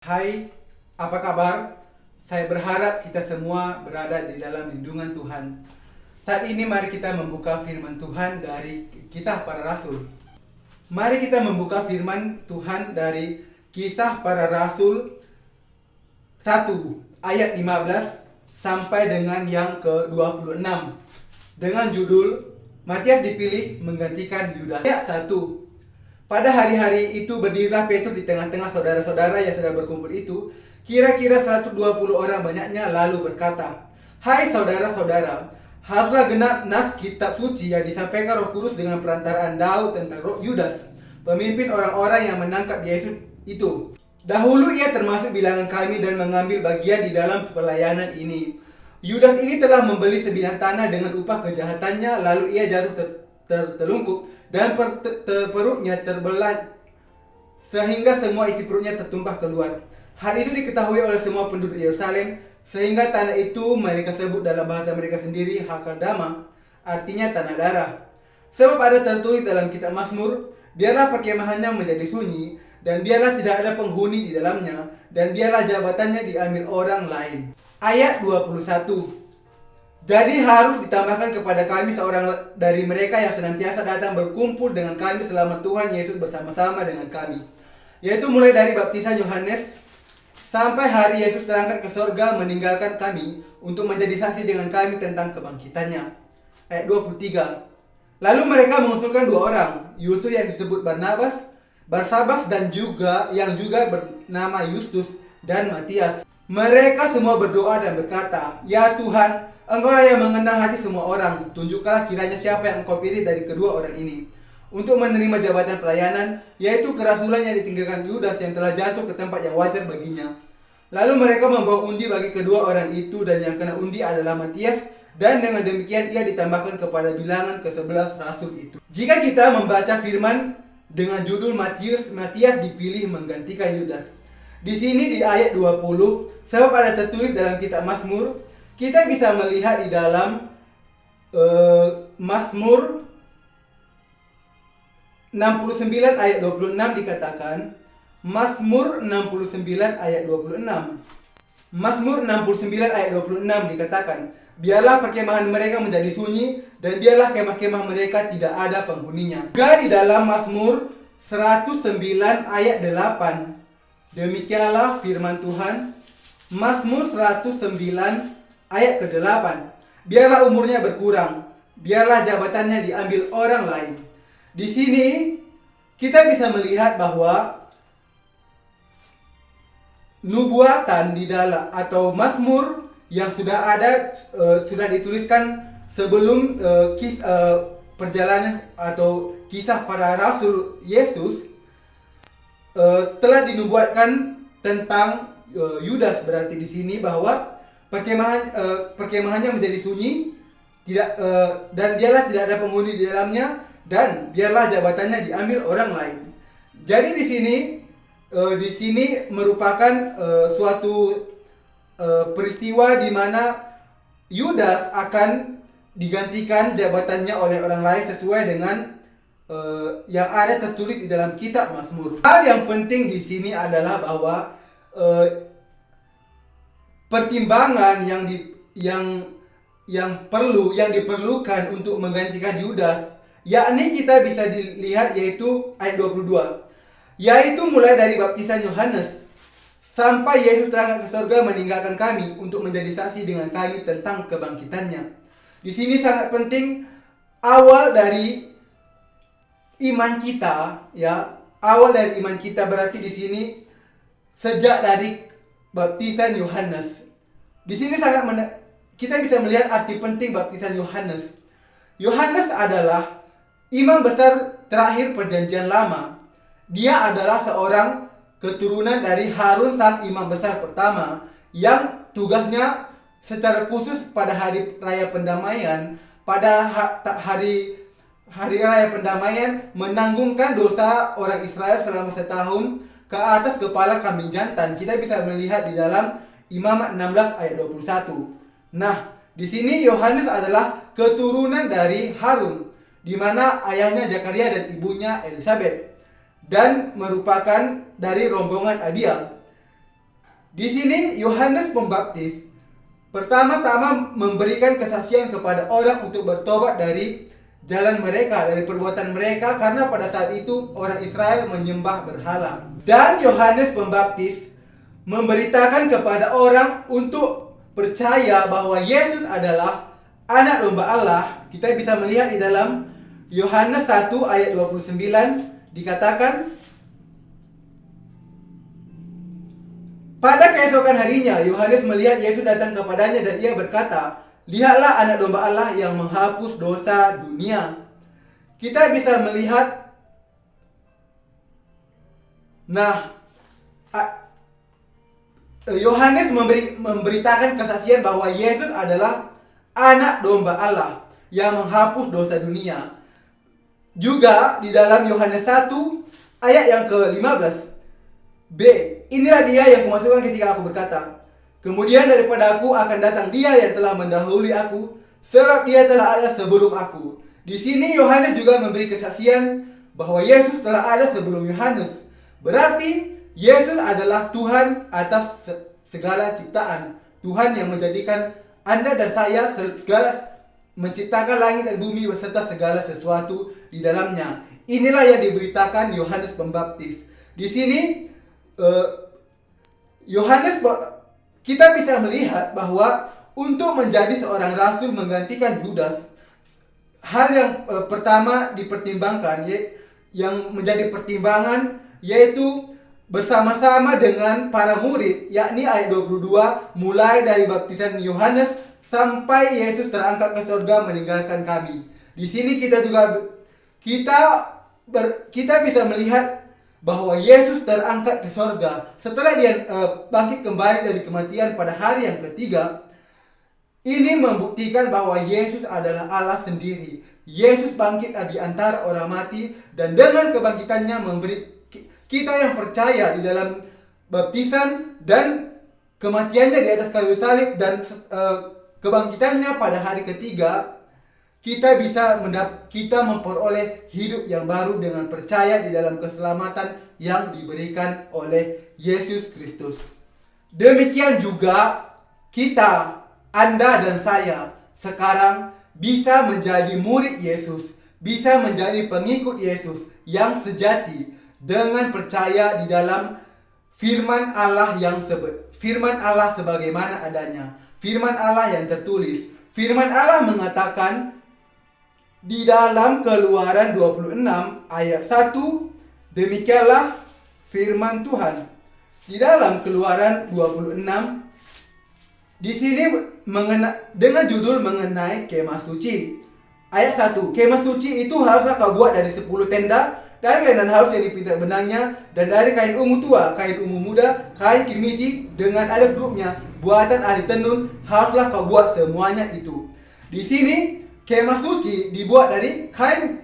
Hai, apa kabar? Saya berharap kita semua berada di dalam lindungan Tuhan. Saat ini mari kita membuka firman Tuhan dari Kisah Para Rasul. Mari kita membuka firman Tuhan dari Kisah Para Rasul 1 ayat 15 sampai dengan yang ke-26 dengan judul Matias dipilih menggantikan Yudas. Ayat 1. Pada hari-hari itu berdirilah Petrus di tengah-tengah saudara-saudara yang sedang berkumpul itu, kira-kira 120 orang banyaknya, lalu berkata, "Hai saudara-saudara, haruslah genap nas kitab suci yang disampaikan Roh Kudus dengan perantaraan Daud tentang Roh Yudas, pemimpin orang-orang yang menangkap Yesus itu. Dahulu ia termasuk bilangan kami dan mengambil bagian di dalam pelayanan ini. Yudas ini telah membeli sebidang tanah dengan upah kejahatannya, lalu ia jatuh tertelungkup dan perutnya terbelah sehingga semua isi perutnya tertumpah keluar. Hal itu diketahui oleh semua penduduk Yerusalem, sehingga tanah itu mereka sebut dalam bahasa mereka sendiri Hakadama, artinya tanah darah. Sebab ada tertulis dalam kitab Mazmur, biarlah perkemahannya menjadi sunyi, dan biarlah tidak ada penghuni di dalamnya, dan biarlah jabatannya diambil orang lain." Ayat 21. Jadi harus ditambahkan kepada kami seorang dari mereka yang senantiasa datang berkumpul dengan kami selama Tuhan Yesus bersama-sama dengan kami, yaitu mulai dari baptisan Yohanes sampai hari Yesus terangkat ke sorga meninggalkan kami untuk menjadi saksi dengan kami tentang kebangkitannya. Ayat 23. Lalu mereka mengusulkan dua orang, Yusuf yang disebut Barsabas dan yang juga bernama Yustus dan Matias. Mereka semua berdoa dan berkata, "Ya Tuhan, Engkau yang mengenal hati semua orang. Tunjukkanlah kiranya siapa yang Engkau pilih dari kedua orang ini untuk menerima jabatan pelayanan, yaitu kerasulan yang ditinggalkan Yudas yang telah jatuh ke tempat yang wajar baginya." Lalu mereka membawa undi bagi kedua orang itu, dan yang kena undi adalah Matias, dan dengan demikian ia ditambahkan kepada bilangan ke-11 rasul itu. Jika kita membaca firman dengan judul Matias dipilih menggantikan Yudas, di sini di ayat 20, sebab ada tertulis dalam kitab Mazmur, kita bisa melihat di dalam Mazmur 69 ayat 26 dikatakan, Mazmur 69 ayat 26. Mazmur 69 ayat 26 dikatakan, "Biarlah perkemahan mereka menjadi sunyi, dan biarlah kemah-kemah mereka tidak ada penghuninya." Juga di dalam Mazmur 109 ayat 8. Demikianlah firman Tuhan, Mazmur 109 ayat ke-8. "Biarlah umurnya berkurang, biarlah jabatannya diambil orang lain." Di sini kita bisa melihat bahwa nubuatan di dalam atau Mazmur yang sudah ada sudah dituliskan sebelum perjalanan atau kisah para rasul Yesus telah dinubuatkan tentang Yudas. Berarti di sini bahwa perkemahannya menjadi sunyi, dan biarlah tidak ada penghuni di dalamnya, dan biarlah jabatannya diambil orang lain. Jadi di sini merupakan suatu peristiwa di mana Yudas akan digantikan jabatannya oleh orang lain sesuai dengan yang ada tertulis di dalam kitab Mazmur. Hal yang penting di sini adalah bahwa pertimbangan yang diperlukan untuk menggantikan Yudas, yakni kita bisa dilihat yaitu ayat 22, yaitu mulai dari baptisan Yohanes sampai Yesus terangkat ke surga meninggalkan kami untuk menjadi saksi dengan kami tentang kebangkitannya. Di sini sangat penting awal dari iman kita, ya. Awal dari iman kita berarti di sini sejak dari baptisan Yohanes. Di sini kita bisa melihat arti penting baptisan Yohanes. Yohanes adalah imam besar terakhir perjanjian lama. Dia adalah seorang keturunan dari Harun sang imam besar pertama, yang tugasnya secara khusus pada hari raya pendamaian, hari raya pendamaian menanggungkan dosa orang Israel selama setahun ke atas kepala kambing jantan. Kita bisa melihat di dalam Imamat 16 ayat 21. Nah, di sini Yohanes adalah keturunan dari Harun, di mana ayahnya Zakaria dan ibunya Elizabeth, dan merupakan dari rombongan Abiya. Di sini Yohanes Pembaptis pertama-tama memberikan kesaksian kepada orang untuk bertobat dari jalan mereka, dari perbuatan mereka, karena pada saat itu orang Israel menyembah berhala. Dan Yohanes Pembaptis memberitakan kepada orang untuk percaya bahwa Yesus adalah anak domba Allah. Kita bisa melihat di dalam Yohanes 1 ayat 29 dikatakan, pada keesokan harinya, Yohanes melihat Yesus datang kepadanya dan ia berkata, "Lihatlah anak domba Allah yang menghapus dosa dunia." Kita bisa melihat, Yohanes memberitakan kesaksian bahwa Yesus adalah anak domba Allah yang menghapus dosa dunia. Juga di dalam Yohanes 1 ayat yang ke-15. B. Inilah dia yang kumasukkan ketika aku berkata, kemudian daripada aku akan datang dia yang telah mendahului aku, sebab dia telah ada sebelum aku. Di sini Yohanes juga memberi kesaksian bahwa Yesus telah ada sebelum Yohanes. Berarti Yesus adalah Tuhan atas segala ciptaan. Tuhan yang menjadikan Anda dan saya menciptakan langit dan bumi beserta segala sesuatu di dalamnya. Inilah yang diberitakan Yohanes Pembaptis. Di sini kita bisa melihat bahwa untuk menjadi seorang rasul menggantikan Yudas, hal yang pertama dipertimbangkan, yang menjadi pertimbangan, yaitu bersama-sama dengan para murid, yakni ayat 22, mulai dari baptisan Yohanes sampai Yesus terangkat ke surga meninggalkan kami. Di sini kita bisa melihat bahwa Yesus terangkat ke surga setelah dia bangkit kembali dari kematian pada hari yang ketiga. Ini membuktikan bahwa Yesus adalah Allah sendiri. Yesus bangkit di antara orang mati, dan dengan kebangkitannya memberi kita yang percaya di dalam baptisan dan kematiannya di atas kayu salib dan kebangkitannya pada hari ketiga, kita memperoleh hidup yang baru dengan percaya di dalam keselamatan yang diberikan oleh Yesus Kristus. Demikian juga kita, Anda dan saya sekarang bisa menjadi murid Yesus, bisa menjadi pengikut Yesus yang sejati dengan percaya di dalam firman Allah sebagaimana adanya. Firman Allah yang tertulis. Firman Allah mengatakan di dalam Keluaran 26 ayat 1, demikianlah firman Tuhan. Di dalam Keluaran 26, di sini dengan judul mengenai kemah suci. Ayat 1, kemah suci itu haruslah kau buat dari 10 tenda, dari lenan halus yang dipintal benangnya, dan dari kain ungu tua, kain ungu muda, kain kirmisi dengan ada grupnya, buatan ahli tenun, haruslah kau buat semuanya itu. Di sini kemah suci dibuat dari kain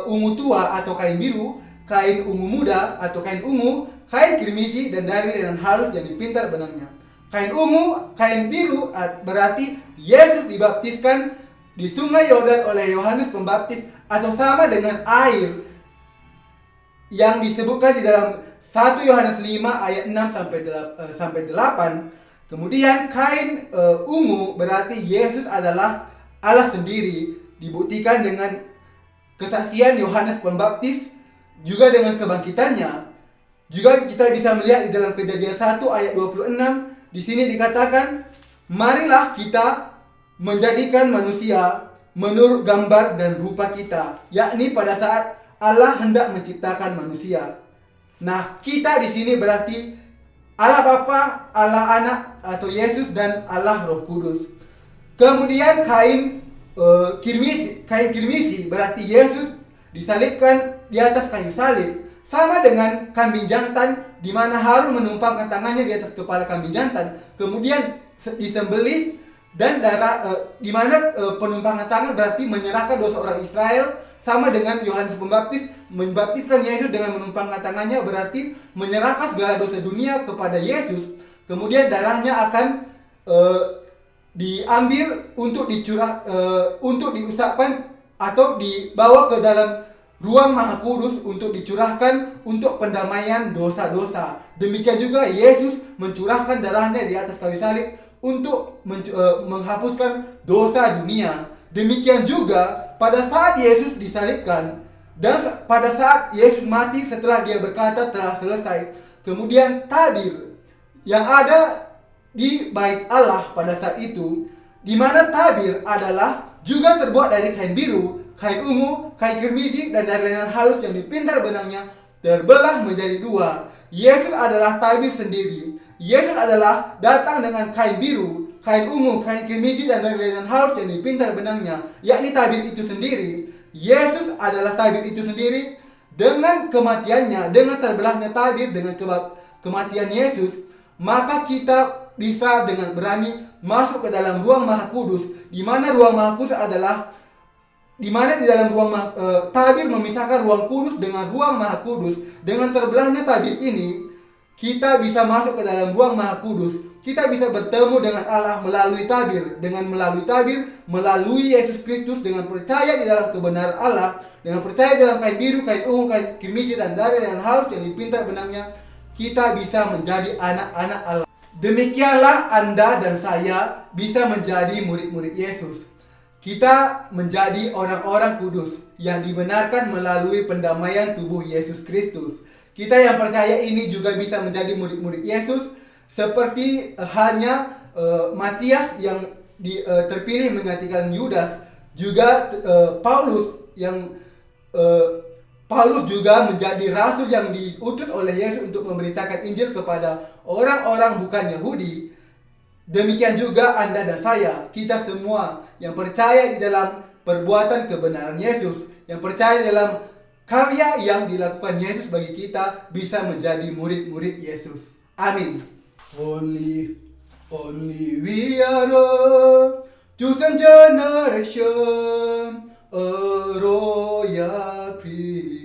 ungu tua atau kain biru, kain ungu muda atau kain ungu, kain kirmisi, dan dari lenan halus yang dipintal benangnya. Kain ungu, kain biru berarti Yesus dibaptiskan di sungai Yordan oleh Yohanes Pembaptis, atau sama dengan air yang disebutkan di dalam 1 Yohanes 5 ayat 6 sampai 8. Kemudian kain ungu berarti Yesus adalah Allah sendiri, dibuktikan dengan kesaksian Yohanes Pembaptis, juga dengan kebangkitannya. Juga kita bisa melihat di dalam Kejadian 1 ayat 26, di sini dikatakan, marilah kita menjadikan manusia menurut gambar dan rupa kita, yakni pada saat Allah hendak menciptakan manusia. Nah, kita di sini berarti Allah Bapa, Allah Anak atau Yesus, dan Allah Roh Kudus. Kemudian kain kirmisi berarti Yesus disalibkan di atas kayu salib, sama dengan kambing jantan di mana Harun menumpangkan tangannya di atas kepala kambing jantan, kemudian disembelih, dan darah di mana penumpangan tangan berarti menyerahkan dosa orang Israel, sama dengan Yohanes Pembaptis membaptiskan Yesus dengan menumpangkan tangannya, berarti menyerahkan segala dosa dunia kepada Yesus. Kemudian darahnya akan diambil untuk diusapkan atau dibawa ke dalam ruang Maha Kudus untuk dicurahkan untuk pendamaian dosa-dosa. Demikian juga Yesus mencurahkan darahnya di atas kayu salib untuk menghapuskan dosa dunia. Demikian juga pada saat Yesus disalibkan dan pada saat Yesus mati setelah dia berkata telah selesai, kemudian tabir yang ada di bait Allah pada saat itu, di mana tabir adalah juga terbuat dari kain biru, kain ungu, kain kirmizi, dan dari lenan halus yang dipintal benangnya terbelah menjadi dua. Yesus adalah tabir sendiri. Yesus adalah datang dengan kain biru, kain ungu, kain kirmizi, dan dari lenan halus yang dipintal benangnya, yakni tabir itu sendiri. Yesus adalah tabir itu sendiri. Dengan kematiannya, dengan terbelahnya tabir, dengan kematian Yesus, maka kita bisa dengan berani masuk ke dalam ruang Maha Kudus, di mana ruang Maha Kudus adalah di mana di dalam ruang tabir memisahkan ruang kudus dengan ruang Maha Kudus. Dengan terbelahnya tabir ini, kita bisa masuk ke dalam ruang Maha Kudus. Kita bisa bertemu dengan Allah melalui tabir. Dengan melalui tabir, melalui Yesus Kristus, dengan percaya di dalam kebenaran Allah, dengan percaya dalam kain biru, kain ungu, kain kirmizi, dan dari yang halus yang dipintal benangnya, kita bisa menjadi anak-anak Allah. Demikianlah Anda dan saya bisa menjadi murid-murid Yesus. Kita menjadi orang-orang kudus yang dibenarkan melalui pendamaian tubuh Yesus Kristus. Kita yang percaya ini juga bisa menjadi murid-murid Yesus, seperti halnya Matias yang terpilih menggantikan Yudas, juga Paulus yang Paulus juga menjadi rasul yang diutus oleh Yesus untuk memberitakan Injil kepada orang-orang bukan Yahudi. Demikian juga Anda dan saya, kita semua yang percaya di dalam perbuatan kebenaran Yesus, yang percaya dalam karya yang dilakukan Yesus bagi kita, bisa menjadi murid-murid Yesus. Amin. Only we are a chosen generation, a royal priest.